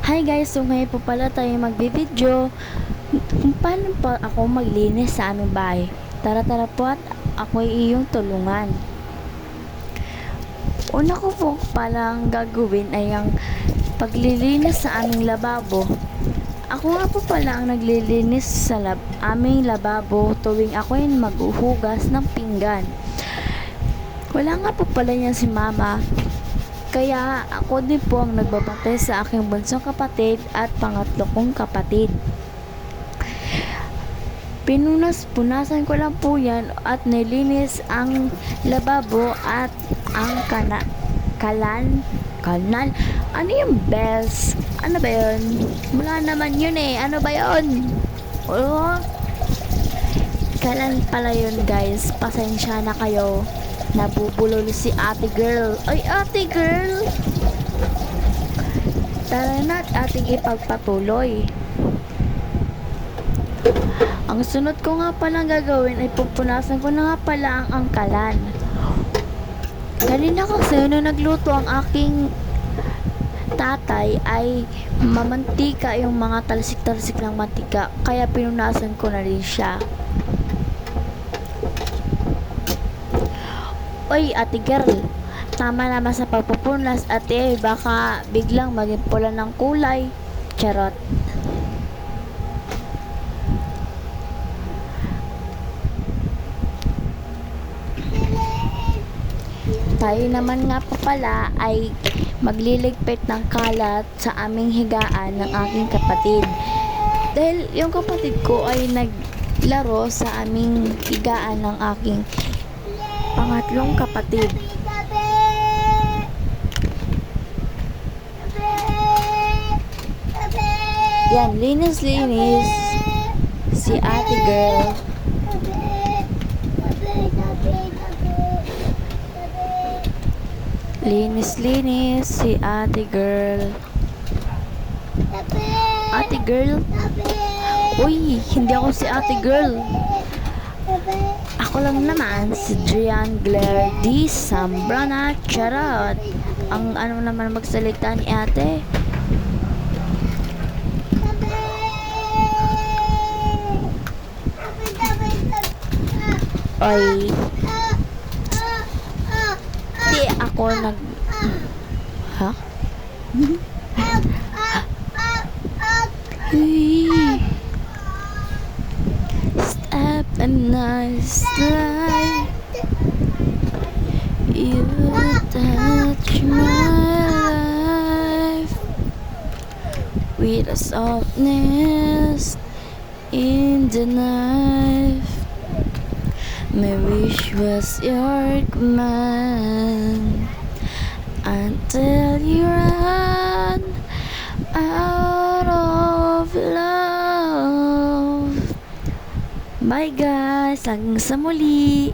Hi guys, so ngayon po pala tayo magbibideo kung paano pa ako maglinis sa aming bahay. Tara po at ako ay iyong tulungan. Una ko po palang gagawin ay ang paglilinis sa aming lababo. Ako nga po pala ang naglilinis sa aming lababo tuwing ako ay maghuhugas ng pinggan. Wala nga po pala niyan si mama. Kaya ako din po ang nagbabantay sa aking bunsong kapatid at pangatlo kong kapatid. Punasan ko lang po yan at nilinis ang lababo at ang kanal. Ano yung bells? Ano ba yun? Wala naman yun eh. Ano ba yun? Oh, kalan pala yun guys. Pasensya na kayo. Nabubulol si ate girl. Ay, ate girl! Tara na't ating ipagpatuloy. Ang sunod ko nga palang gagawin ay pupunasan ko na nga pala ang angkalan. Kanina kasi nung nagluto ang aking tatay ay mamantika yung mga talsik-talsik ng mantika. Kaya pinunasan ko na rin siya. Oy, ate girl, tama naman sa pagpupunas ate, baka biglang maging pula ng kulay. Charot. Tayo naman nga pa pala ay magliligpit ng kalat sa aming higaan ng aking kapatid. Dahil yung kapatid ko ay naglaro sa aming higaan ng aking pangatlong kapatid. Yan, linis si ate girl. Linis si ate girl. Ate girl? Uy, hindi ako si ate girl. Ako lang naman si Drian Blair D. Sambrana. Charot. Ang ano naman magsalita ni ate. Oy. Di ako Ha? Step a nice light. You touch my life with a softness in the knife. My wish was your command until you run out of love. Bye guys, hanggang sa muli.